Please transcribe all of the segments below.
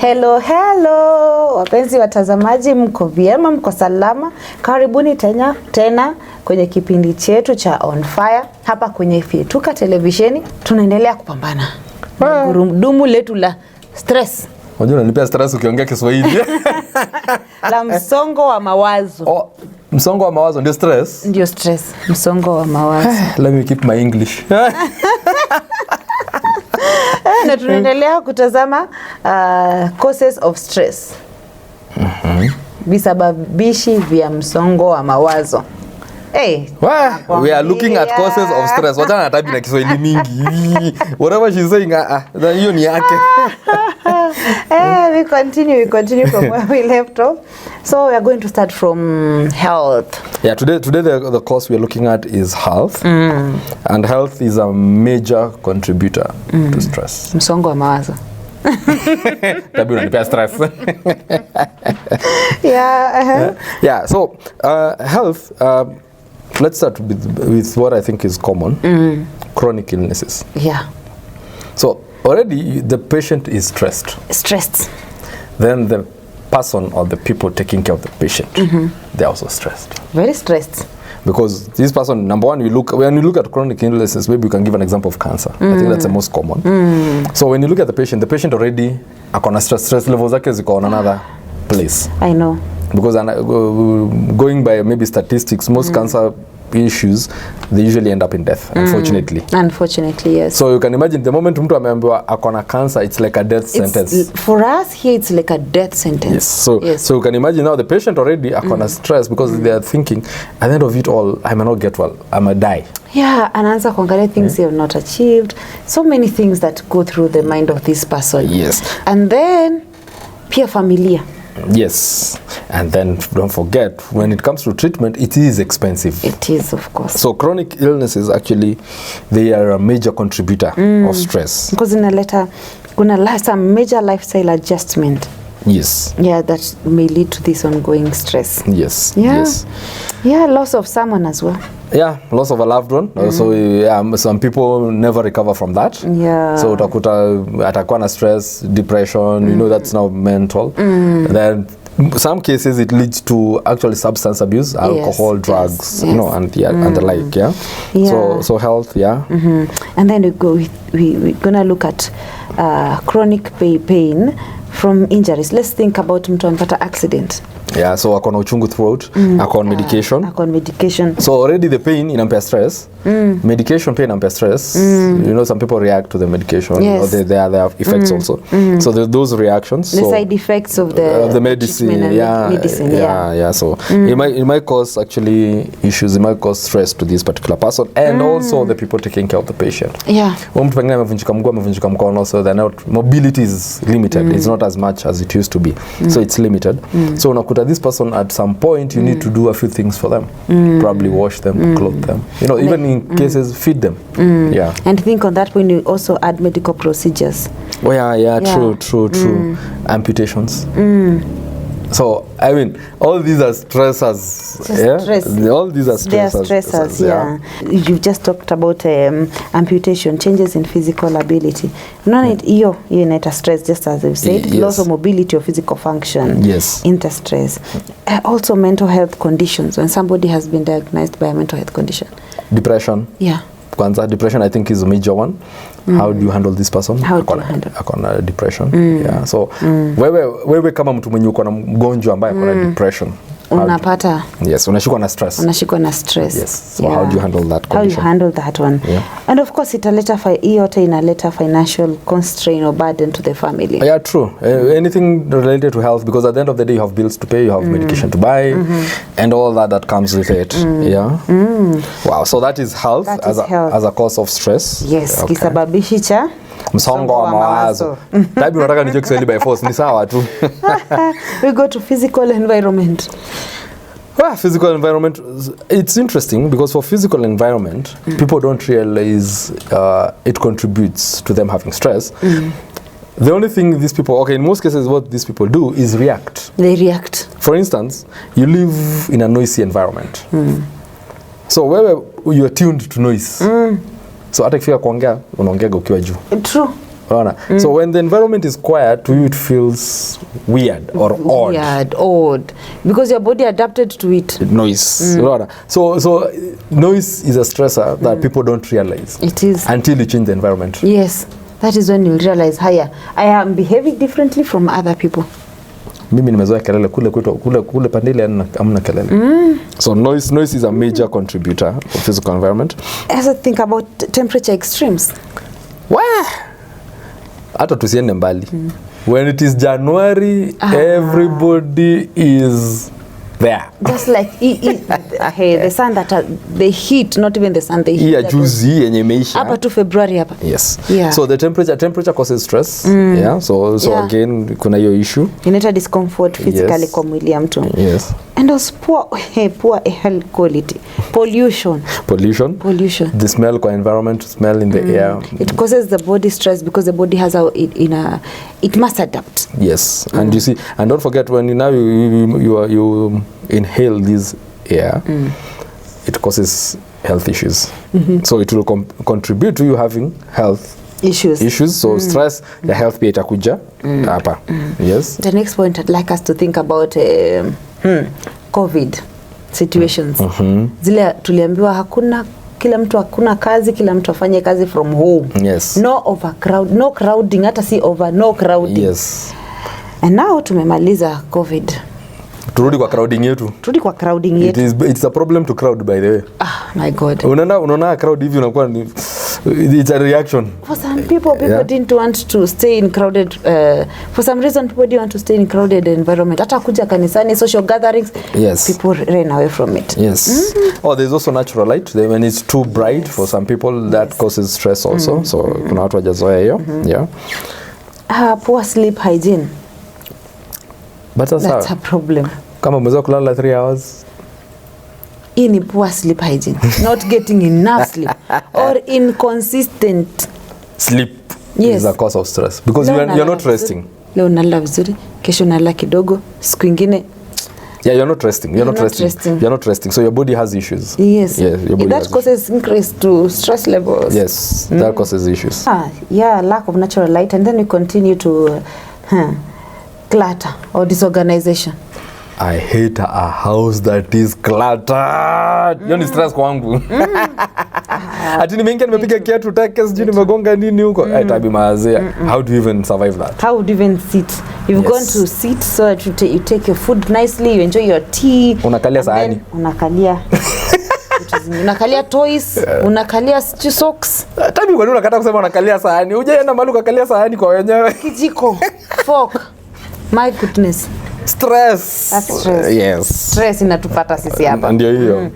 Hello, hello. Wapenzi watazamaji, mko vyema, mko salama? Karibuni tena kwenye kipindi chetu cha On Fire hapa kwenye Fyetuka televisheni. Tunaendelea kupambana na gurudumu letu la stress. Unajua unanipea stress ukiongea Kiswahili. La msongo wa mawazo. Oh, msongo wa mawazo ndio stress? Ndio stress, msongo wa mawazo. Let me keep my English. Na tunaendelea kutazama causes of stress. Visababishi vya msongo wa mawazo. Hey, we are looking at causes of stress. Wachana na tabi na Kiswahili mingi. Whatever she's saying, hiyo ni yake. We continue from where we left off. So we are going to start from health. Yeah, today the course we are looking at is health. And health is a major contributor to stress. Msongo wa mawazo. Tabi unanipea stress. Yeah. So health, let's start with what I think is common. Chronic illnesses. Yeah. So already the patient is stressed. Then the person or the people taking care of the patient, they're also stressed. Very stressed. Because this person, number one, when you look at chronic illnesses, maybe you can give an example of cancer. I think that's the most common. So when you look at the patient already akona stress levels zake ziko on another place. I know. Because going by maybe statistics, most cancer issues, they usually end up in death, unfortunately. Unfortunately, yes. So you can imagine the moment mtu ameambiwa akona cancer, it's like a death sentence. For us here, it's like a death sentence. Yes. So you can imagine now the patient already akona stress because they are thinking, at the end of it all, I may not get well, I may die. Yeah, anaanza kuangalia things you have not achieved. So many things that go through the mind of this person. Yes. And then, pia familia. Yes, and then don't forget, when it comes to treatment, it is expensive. It is, of course. So chronic illnesses, actually, they are a major contributor of stress. Because kuna some major lifestyle adjustment. Yes. Yeah, that may lead to this ongoing stress. Yes. Yeah. Yes. Yeah, loss of someone as well. Yeah, loss of a loved one. So some people never recover from that. Yeah. So utakuta atakuwa na stress, depression, you know, that's now mental. Then some cases it leads to actually substance abuse, alcohol, drugs, you know, and the like, yeah. So health, And then we're gonna look at chronic pain from injuries. Let's think about mtu amepata accident. Yeah, so akona uchungu throat, akona medication. So already the pain inampea stress. Medication pain inampea stress. You know, some people react to the medication. Yes. Or there are effects also. So those reactions. The side effects of the medicine. Medicine. So it might cause actually issues. It might cause stress to this particular person and also the people taking care of the patient. Yeah. Mtu pengine amevunjika mguu, amevunjika mkono, so mobility is limited. It's not as much as it used to be. So it's limited. So unakuta this person at some point you need to do a few things for them. Probably wash them, clothe them. You know, even in cases feed them. Yeah. And think on that when you also add medical procedures. Oh yeah. True. Amputations. So I mean, all these are stressors. Stress. All these are stressors. They are stressors. Yeah. You've just talked about amputation, changes in physical ability. Hiyo inaita stress, just as we've said. Yes. Loss of mobility or physical function. Yes. Inter stress. Also mental health conditions. When somebody has been diagnosed by a mental health condition. Depression. Yeah. Kwanza, depression I think is a major one. How do you handle this person? Akona depression. Yeah. So wewe kama mtu mwenye uko na mgonjwa ambaye akona depression, unapata unashikwa na stress. Yes. So how do you handle that condition? How you handle that one? Yeah. And of course inaleta financial constraint or burden to the family. Yeah, true. Anything related to health, because at the end of the day you have bills to pay, you have medication to buy, and all that comes with it. Yeah. Wow. So that is health as a cause of stress. Yes. Okay. Kisababishi cha msongo wa mawazo. Tabi unataka nijue Kiswahili by force, ni sawa tu. We go to physical environment. Physical environment, it's interesting because for physical environment, people don't realize it contributes to them having stress. The only thing these people, in most cases what these people do is react. They react. For instance, you live in a noisy environment. So where you are tuned to noise. So hata kifika kuongea unaongea ukiwa juu. True. So when the environment is quiet, to you it feels weird or odd. Weird, odd. Because your body adapted to it. Noise. So noise is a stressor that people don't realize. It is. Until you change the environment. Yes. That is when you'll realize, haya, I am behaving differently from other people. Mimi nimezoea kelele kule pandile amna kelele. So noise is a major contributor of physical environment. I also think about temperature extremes. Hata tusiende mbali. When it is January, everybody is there. Just like hey, the sun the heat, not even the sun, the heat. Juzi yenye imeisha. Hapa tu February hapa. Yes. Yeah. So the temperature causes stress. Yeah. So again kuna hiyo issue. Inaleta discomfort physically kwa mwili ya mtu. Yes. And also poor air quality. Pollution. The smell kwa environment, smell in the air. It causes the body stress because the body has it must adapt. Yes. And you see, and don't forget when you inhale this air, it causes health issues. So it will contribute to you having health issues. So stress, the health pia itakuja hapa. Yes. The next point I'd like us to think about COVID situations. Zile tuliambiwa kila mtu hakuna kazi, kila mtu afanye kazi from home. Yes. No crowding, hata si no crowding. Yes. And now tumemaliza COVID. Turudi kwa crowding yetu. It's a problem to crowd, by the way. My God. Unaona crowd hivi unakuwa it's a reaction. For some people didn't want to stay in crowded for some reason people didn't want to stay in crowded environment. Hata kuja kanisani, social gatherings, people ran away from it. Yes. There's also natural light. When it's too bright for some people, that causes stress also. So kuna watu wajazoea hiyo. Yeah. Poor sleep hygiene. But that's a problem. Kama umezoea kulala 3 hours. In poor sleep hygiene. Not getting enough sleep or inconsistent sleep is a cause of stress because you're not resting. Leo nalala vizuri, kesho nalala kidogo, siku ingine. You're not resting. So your body has issues. Yes. That causes increase to stress levels. Yes. That causes issues. Lack of natural light, and then we continue to clutter or disorganization. I hate a house that is cluttered. Hiyo ni stress kwangu. Ati nimeingia nimepiga kiatu take sijui nimegonga nini huko. Itabi maazia. How do you even survive that? How do you even sit? You've gone to sit so that you take your food nicely, you enjoy your tea. Unakalia sahani. Unakalia toys, unakalia socks. Tabi kwa nini unakata kusema unakalia sahani? Hujaenda mahali ukakalia sahani kwa wenyewe. Kijiko, fork. My goodness. Stress. That's stress. Yes. Stress inatupata sisi hapa. Ndio hiyo.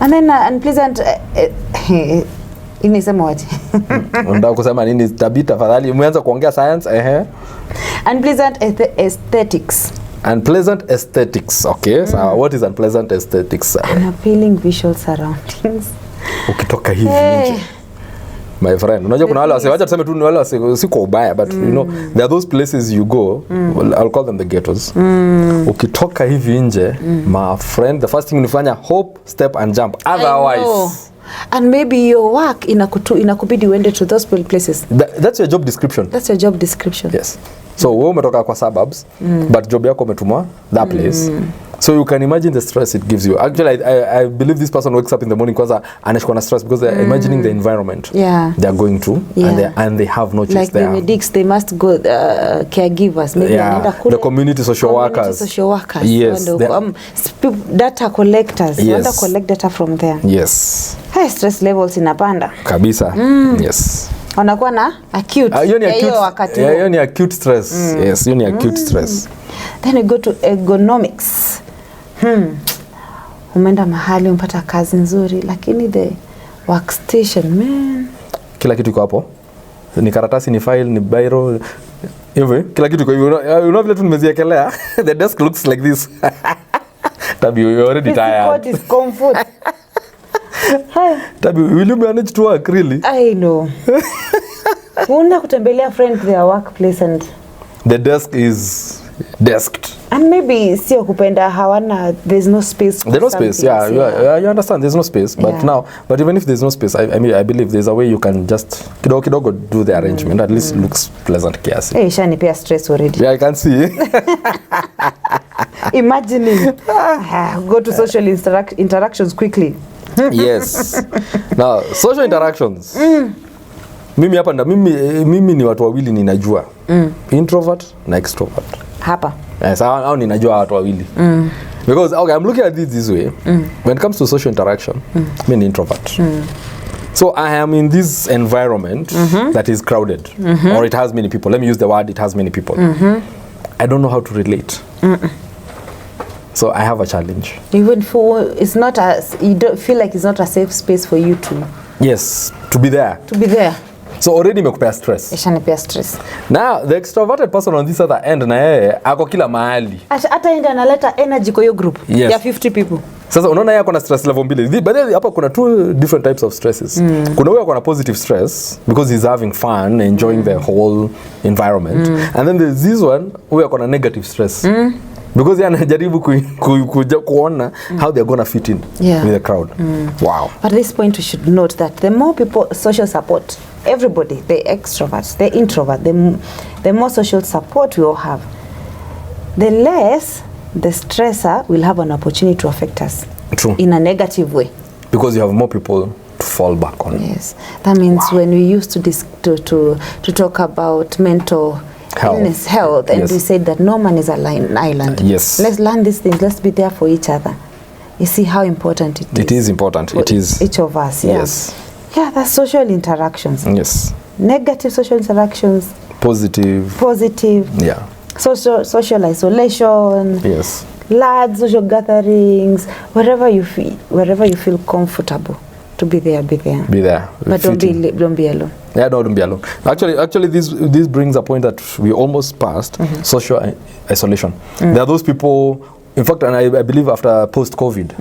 And then unpleasant inasema waje? Unataka kusema nini? Tabita tafadhali umeanza kuongea science. Unpleasant aesthetics. Unpleasant aesthetics. Okay. So what is unpleasant aesthetics? Unappealing visual surroundings. Ukitoka hivi nje. My friend, unajua kuna wale wacha tuseme tu ni wale si kwa ubaya but you know there are those places you go, I'll call them the ghettos. Ukitoka hivi nje, my friend, the first thing unafanya hop, step and jump. Otherwise, and maybe your work inakubidi uende to those places. That's your job description. Yes. So wewe umetoka kwa suburbs but job yako umetumwa that place. So you can imagine the stress it gives you. Actually, I believe this person wakes up in the morning because anashikwa na stress because they're imagining the environment they're going to and they have no choice like there. Like the medics, they must go caregivers, maybe the community social workers. Yes. Data collectors. Wanda collect data from there. Yes. High stress levels inapanda. Kabisa. Yes. Wanakuwa na acute. Hiyo ni acute stress. Yes, hiyo ni acute stress. Then we go to ergonomics. Umeenda mahali umpata kazi nzuri lakini the workstation, man. Kila kitu iko hapo. Ni karatasi, ni file, ni biro. Hivi kila kitu iko hivyo. Unaona vile tu nimeziekelea. The desk looks like this. Tabi, you're already tired. What is comfort? Tabi, will you manage to work really? I know. Una kutembelea friend their workplace and the desk is desked. And maybe sio kupenda hawana, there's no space. There's no space, you understand, there's no space. But even if there's no space, I mean, I believe there's a way you can just kidogo do the arrangement. At least it looks pleasant kiasi. Hey, shanipea stress already. Yeah, I can see. Imagining go to social interactions quickly. Yes. Now, social interactions. Mimi hapa mimi ni watu wawili ninajua. Introvert na extrovert. Hapa. Yes, au ninajua watu wawili. Because okay, I'm looking at this way. When it comes to social interaction, I'm an introvert. So I am in this environment that is crowded, or it has many people. Let me use the word, it has many people. I don't know how to relate. So I have a challenge. Even for you don't feel like it's not a safe space for you to. Yes, to be there. To be there. So already imekupea stress. Ishanipea stress. Now the extroverted person on this other end na yeye ako kila mahali. Hata enda analeta energy kwa hiyo group ya 50 people. Sasa unaona yeye kuna stress level mbili. But hapa kuna two different types of stresses. Kuna huyo kuna positive stress because he's having fun, enjoying the whole environment. And then there's this one huyo kuna negative stress. Because they anajaribu kuona how they're going to fit in with the crowd. Wow. But at this point we should note that the more people social support, everybody, the extroverts, the introvert, the more social support we all have, the less the stressor will have an opportunity to affect us. True. In a negative way. Because you have more people to fall back on. Yes. That means when we used to talk about mental health, and we said that no man is an island. Yes. Let's learn these things. Let's be there for each other. You see how important it is. It is important. It is. Each of us. Yeah. Yes. Yeah, that's social interactions. Yes. Negative social interactions. Positive. Yeah. Social isolation. Yes. Large social gatherings. Wherever you feel comfortable to be there, be there. Be there. But don't be alone. Yeah, no, don't be alone. Actually, this brings a point that we almost passed, social isolation. There are those people, in fact, and I believe after post-COVID,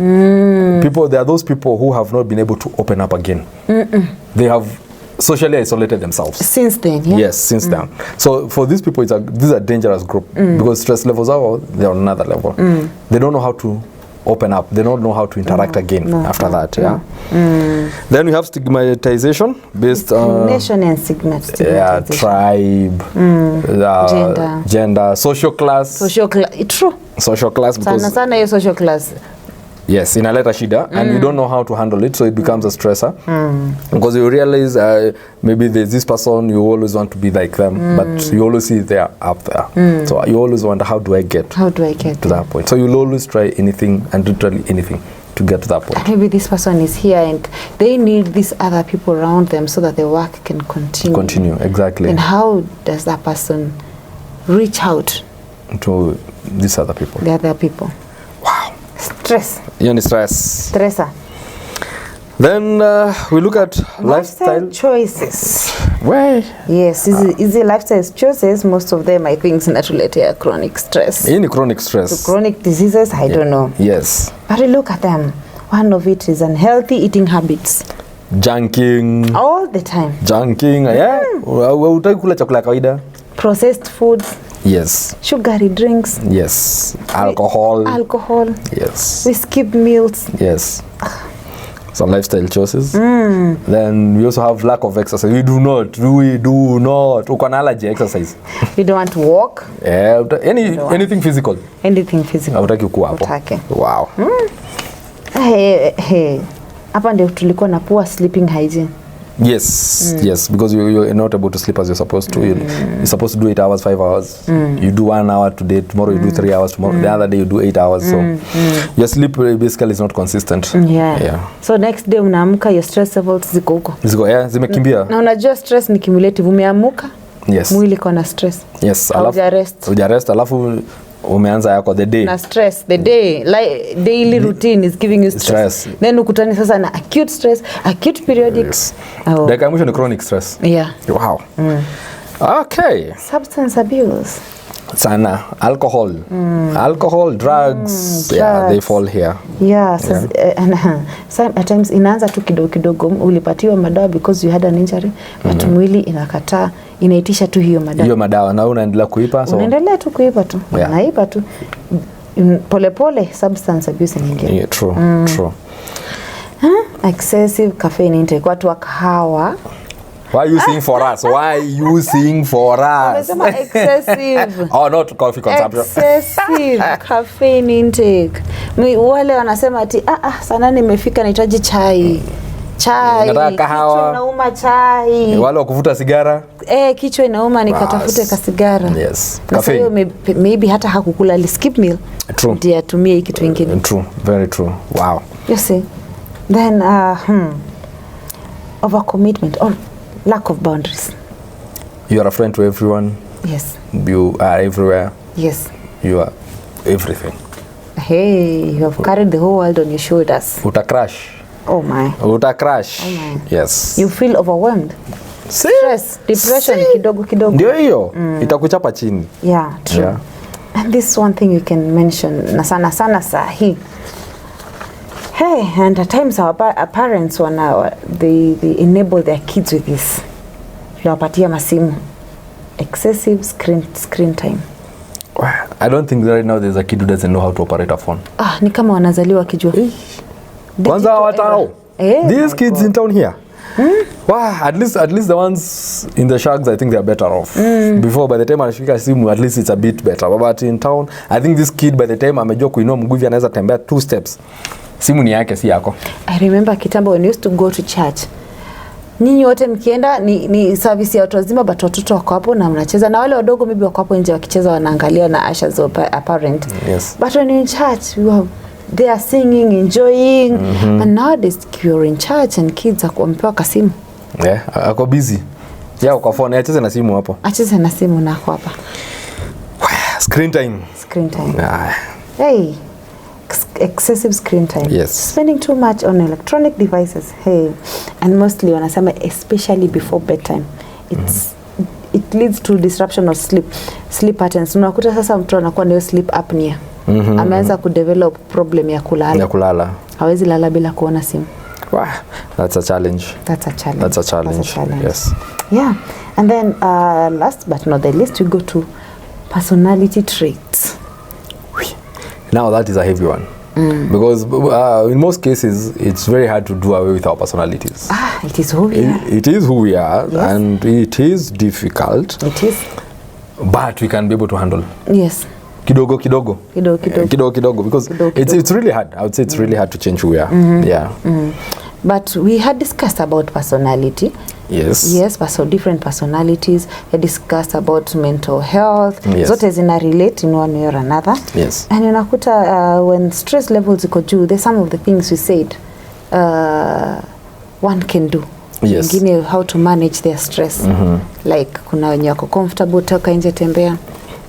there are those people who have not been able to open up again. They have socially isolated themselves. Since then, yeah? Yes, since then. So for these people, this is a dangerous group because stress levels they're on another level. They don't know how to open up. They don't know how to interact again after that. Yeah. Then we have stigmatization based on nation and stigmatization. Yeah, tribe, gender, social class. True. Social class because sana hiyo social class. Yes, inaleta shida and you don't know how to handle it, so it becomes a stressor. Because you realize maybe there's this person you always want to be like them, but you always see they're up there. So you always wonder, how do I get to that point? So you'll always try anything and literally anything to get to that point. Maybe this person is here and they need these other people around them so that the work can continue. Exactly. And how does that person reach out to these other people? The other people. Wow. Stress. Stressor. Then we look at lifestyle choices. Where? Yes, easy lifestyle choices. Most of them, I think, is related to chronic stress. Any chronic stress. To chronic diseases, I don't know. Yes. But we look at them. One of it is unhealthy eating habits. Junking. All the time. Junking. Yeah. Utaki kula chakula kawaida. Processed foods. Yes. Sugary drinks. Yes. Alcohol. Yes. We skip meals. Yes. Some lifestyle choices. Then we also have lack of exercise. We do not. Uko na allergy exercise. We don't want to walk. Yeah. Anything physical. Anything physical. Utaki kuwa hapo. Wow. Hey. Hapa ndio tulikuwa na poor sleeping hygiene. Yes, because you're not able to sleep as you're supposed to. You're supposed to do 8 hours, 5 hours. You do 1 hour today, tomorrow you do 3 hours, tomorrow the other day you do 8 hours. So your sleep basically is not consistent. Yeah. So next day unaamka, your stress levels ziko huko. Zimekimbia. Na unajua stress ni cumulative. Umeamuka, mwili iko na stress. Yes, ujarest. Alafu umeanza yako the day. Na stress, the day, like daily routine is giving you stress. Then ukutani sasa na acute stress, acute periodic. Yes. Dakika mwisho ni chronic stress. Yeah. Wow. Okay. Substance abuse. Sana. Alcohol. Alcohol, drugs. Yeah, they fall here. Yeah. Sometimes inaanza tu kidogo ulipatiwa madawa because you had an injury, but mwili inakataa, inaitisha tu hiyo madawa. Hiyo madawa na unaendelea kuipa, so unaendelea tu kuipa tu. Unaipa tu. Pole substance abuse nyingine. Yeah, true. True. Excessive caffeine intake, watu wa kahawa. Why are you saying for us? Why are you saying for us? Unasema excessive. Oh, not coffee consumption. Excessive caffeine intake. Wale wanasema ati sana nimefika nahitaji chai. Nataka kahawa. Kichwa inauma chai. Wale wa kuvuta sigara? Kichwa inauma nikatafute ka sigara. Yes. Caffeine. Maybe hata hakukula skip meal. True. Ndio atumie kitu kingine. True. Very true. Wow. You see. Then overcommitment or lack of boundaries. You are a friend to everyone. Yes. You are everywhere. Yes. You are everything. Hey, you have carried the whole world on your shoulders. Uta crash. Oh my. Uta crash. Oh my. Yes. You feel overwhelmed. Stress, depression kidogo. Ndio hiyo. Itakuchapa chini. Yeah, true. Yeah. And this one thing you can mention na sana sahi. Hey, and at times our parents they enable their kids with this. Tunawapatia masimu. Excessive screen time. I don't think right now there's a kid who doesn't know how to operate a phone. Ni kama wanazaliwa kijua. Kwanza watao. These kids in town here. Wow, at least the ones in the shags, I think they are better off. Before, by the time anashika simu, at least it's a bit better. But in town, I think this kid by the time amejua kuinua mguu hivi anaweza tembea 2 steps. Simu ni yake, si yako. I remember kitambo when we used to go to church. Nyinyi wote mkienda ni service ya watu wazima, but watoto wako hapo na mnacheza, na wale wadogo maybe wako hapo nje wakicheza wanaangalia na ushers or a parent. Yes. But when in church, they are singing, enjoying. And nowadays you're in church and kids wamepewa kasimu. Yeah, ako busy. Yeah, kwa phone, acheze na simu hapo. Acheze na simu na hapa. Screen time. Hey. Excessive screen time. Yes. Spending too much on electronic devices. Hey. And mostly wanasema especially before bedtime. It leads to disruption of sleep patterns. Unakuta sasa mtu anakuwa na sleep apnea. Ameanza kudevelop problem ya kulala. Hawezi lala bila kuona simu. Wow, that's a challenge. Yes. Yeah. And then last but not the least, we go to personality traits. Now that is a heavy one. Because in most cases it's very hard to do away with our personalities. It is who we are. It is who we are. Yes. And it is difficult. It is. But we can be able to handle. Yes. Kidogo. Because it's really hard. I would say it's really hard to change who we are. Yeah. But we had discussed about personality. Yes, but so different personalities. We discussed about mental health. Yes. Zote zina relate in one way or another. Yes. And unakuta when stress levels iko juu, there's some of the things we said one can do. Yes. Wengine how to manage their stress. Like kuna wenye wako comfortable toka nje tembea.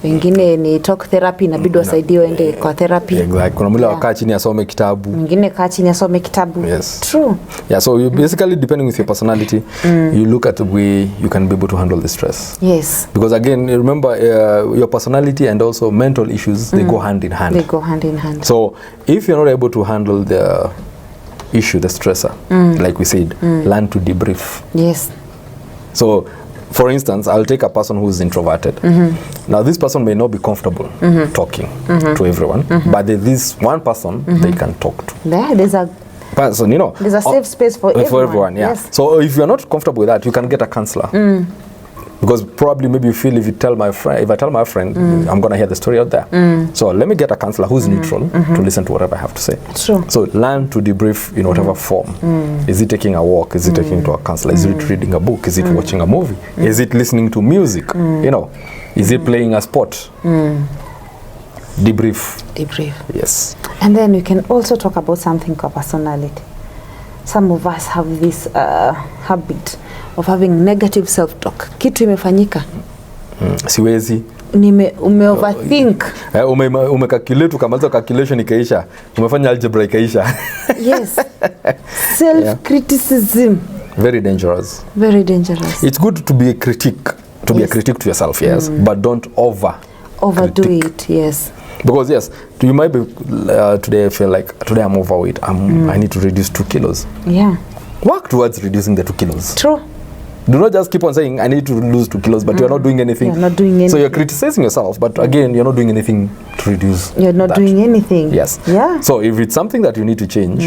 Wengine ni talk therapy, inabidi wasaidiwe ende kwa therapy. Exactly. Kuna mule wakaa chini asome kitabu. Mwingine kaa chini asome kitabu. Yes. True. Yeah, so you basically, depending with your personality, you look at the way you can be able to handle the stress. Yes. Because again, remember your personality and also mental issues, they go hand in hand. They go hand in hand. So if you're not able to handle the issue, the stressor, like we said, learn to debrief. Yes. So for instance, I'll take a person who's introverted. Now this person may not be comfortable talking to everyone, but there's this one person they can talk to. There's a person, there's a safe space for everyone. Yeah. Yes. So if you're not comfortable with that, you can get a counselor. Because probably maybe you feel if I tell my friend, I'm gonna hear the story out there. So let me get a counselor who's neutral to listen to whatever I have to say. True. So learn to debrief in whatever form. Is it taking a walk? Is it taking to a counselor? Is it reading a book? Is it watching a movie? Is it listening to music? Is it playing a sport? Debrief. Yes. And then we can also talk about something called personality. Some of us have this habit of having negative self-talk. Kitu imefanyika. Siwezi. Overthink. Umecalculate, ukamaliza calculation ikaisha. Umefanya algebra ikaisha. Yes. Self-criticism. Very dangerous. Very dangerous. It's good to be a critic. To be a critic to yourself, yes. But don't overdo it, yes. Because yes, you might be today I feel like today I'm overweight. I need to reduce 2 kilos. Yeah. Work towards reducing the 2 kilos. True. Do not just keep on saying I need to lose 2 kilos, but you're not doing anything. You're not doing anything. So you're criticizing yourself, but again, you're not doing anything to to reduce You're not that. doing anything. Yes. Yeah. So if it's something that you need to change,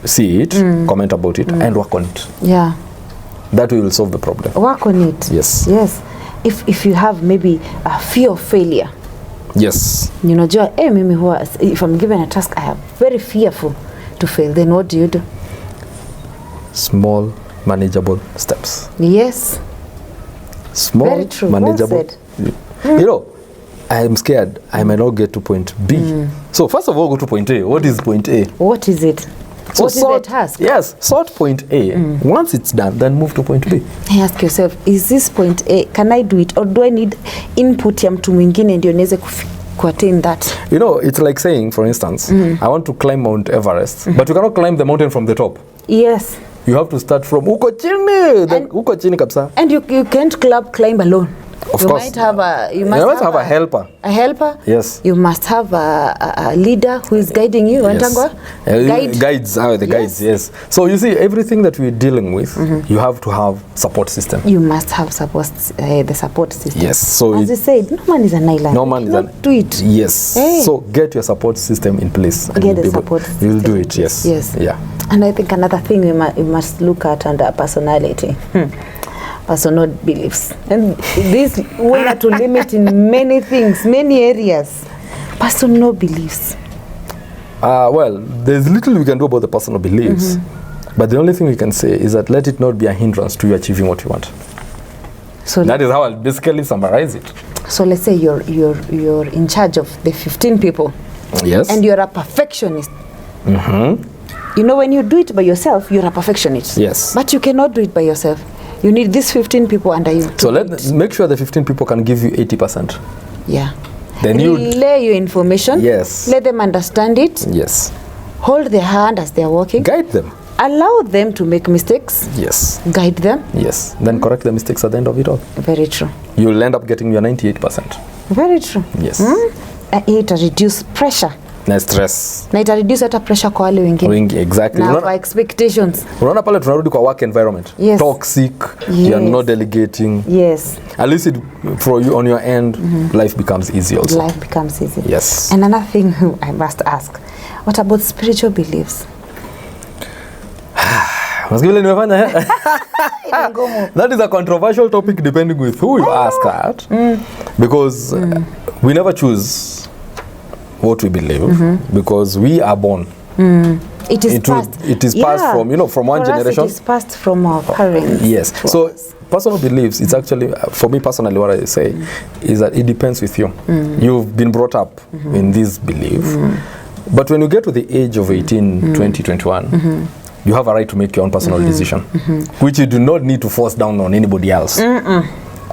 see it, comment about it, and work on it. Yeah. That will solve the problem. Work on it. Yes. Yes. If you have maybe a fear of failure. Yes. You know, mimi huwa, if I'm given a task, I am very fearful to fail. Then what do you do? Small, manageable steps. Yes. Small, Very true. manageable. Well said. You know, I'm scared I may not get to point B. So first of all, go to point A. What is point A? What is it? So what is the task? Yes, sort point A. Once it's done, then move to point B. Ask yourself, is this point A, can I do it? Or do I need input ya mtu mwingine ndio niweze attain that? You know, it's like saying, for instance, I want to climb Mount Everest, but you cannot climb the mountain from the top. Yes. You have to start from uko chini, then uko chini kabisa. And you can't climb alone. Of you course. Might have a, you must You must have a helper. A helper? Yes. You must have a leader who is guiding you. Yes. Guides, the guides, yes. So you see, everything that we're dealing with, you have to have support system. You must have support, the support system. Yes. So as you said, no man is an island. No man is an do it. Yes. Hey. So get your support system in place. And Get the support system. You'll do it, yes. Yes. Yeah. And I think another thing we must look at under personality. Personal beliefs. And this we have to limit in many things, many areas. Personal beliefs. Well, there's little we can do about the personal beliefs, but the only thing we can say is that let it not be a hindrance to you achieving what you want. So that is how I'll basically summarize it. So let's say you're in charge of the 15 people. Yes. And you're a perfectionist. You know, when you do it by yourself, you're a perfectionist. Yes. But you cannot do it by yourself. You need these 15 people under you. So make sure the 15 people can give you 80%. Yeah. Then you relay your information. Yes. Let them understand it. Yes. Hold their hand as they're walking. Guide them. Allow them to make mistakes. Yes. Guide them. Yes. Then correct the mistakes at the end of it all. Very true. You'll end up getting your 98%. Very true. Yes. It reduce pressure. Na stress. Na ita reduce hata pressure kwa wale wengine. Exactly. Na for expectations. Unaona pale tunarudi kwa work environment. Yes. Toxic. Yes. You're not delegating. Yes. At least for you on your end, life becomes easy also. Life becomes easy. Yes. And another thing I must ask, what about spiritual beliefs? That is a controversial topic depending with who you ask at. Because we never choose what we believe because we are born. It is passed. It is passed from one generation. It is passed from our parents. Yes. So personal beliefs, it's actually, for me personally, what I say is that it depends with you. You've been brought up in this belief. But when you get to the age of 18, 20, 21, you have a right to make your own personal decision, which you do not need to force down on anybody else.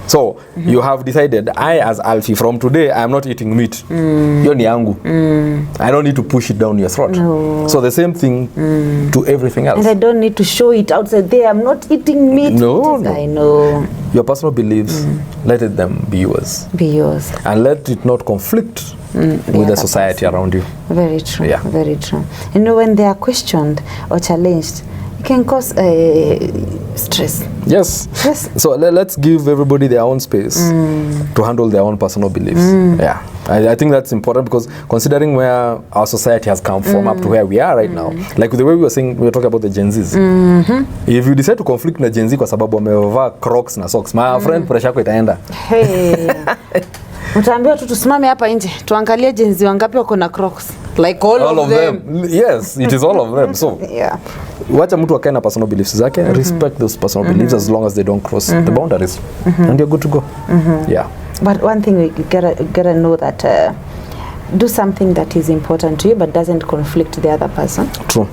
So you have decided, I as Alfie, from today, I am not eating meat. Yo ni yangu. I don't need to push it down your throat. No. So the same thing to everything else. And I don't need to show it outside there. I'm not eating meat. No. I know. Your personal beliefs, let them be yours. Be yours. And let it not conflict with the society around you. Very true. Yeah. Very true. You know, when they are questioned or challenged, it can cause stress. Yes. Yes. So let's give everybody their own space to handle their own personal beliefs. Yeah. I think that's important because considering where our society has come from up to where we are right now, like the way we were talking about the Gen Zs. If you decide to conflict na Gen Z kwa sababu wamevaa Crocs na socks, my friend, pressure yako itaenda. Hey. Utaambiwa tu tusimame hapa nje tuangalie Gen Z wangapi wako na Crocs. Like all of them. Yes, it is all of them. So yeah. Wacha mtu akae na personal beliefs zake, respect those personal beliefs as long as they don't cross the boundaries, and you're good to go. Yeah. But one thing you gotta know that do something that is important to you but doesn't conflict the other person. True.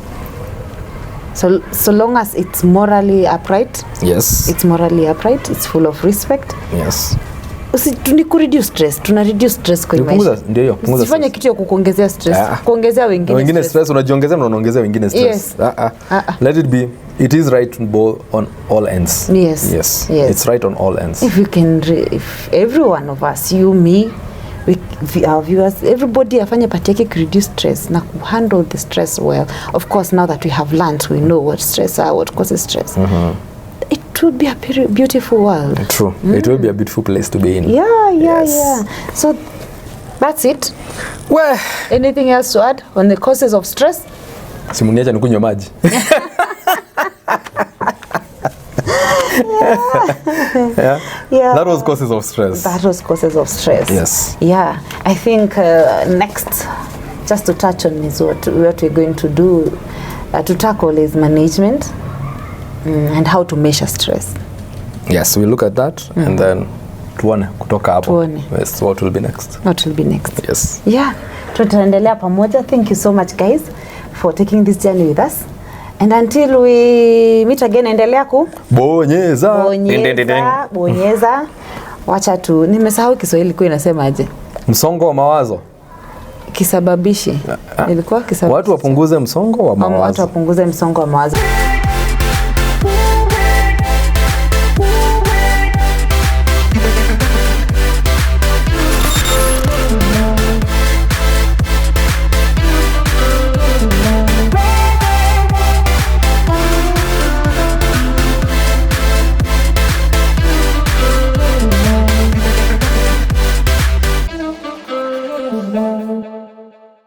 So long as it's morally upright. Yes. It's morally upright. It's full of respect. Yes. Reduce stress. Reduce stress kwa maisha. Ndio hiyo. Usifanye kitu ya kukuongezea stress. Kuongezea wengine stress. Unajiongezea na unaongezea wengine stress. Yes. Let it be. It is right on all ends. Yes. It's right on all ends. If every one of us, you, me, our viewers, everybody afanye part yake reduce stress na handle the stress well. Of course, now that we have learned, we know what stress are, what causes stress. It would be a beautiful world. True. It will be a beautiful place to be in. Yeah. So That's it. Well, Anything else to add on the causes of stress? Simuniacha nikunywe maji. Yeah. That was causes of stress. That was causes of stress. Yes. Yeah. I think next, just to touch on is what we're going to do to tackle is management and how to measure stress. Yes, we look at that and then tuone kutoka hapo. Tuone. Yes, what will be next? What will be next? Yes. Yeah. Tutaendelea pamoja. Thank you so much guys for taking this journey with us. And until we meet again, endelea bonyeza. Bonyeza. Wacha tu. Nimesahau Kiswahili kwa inasema aje? Msongo wa mawazo. Kisababishi. Ilikuwa kisababishi. Watu wapunguze msongo wa mawazo. Watu wapunguze msongo wa mawazo.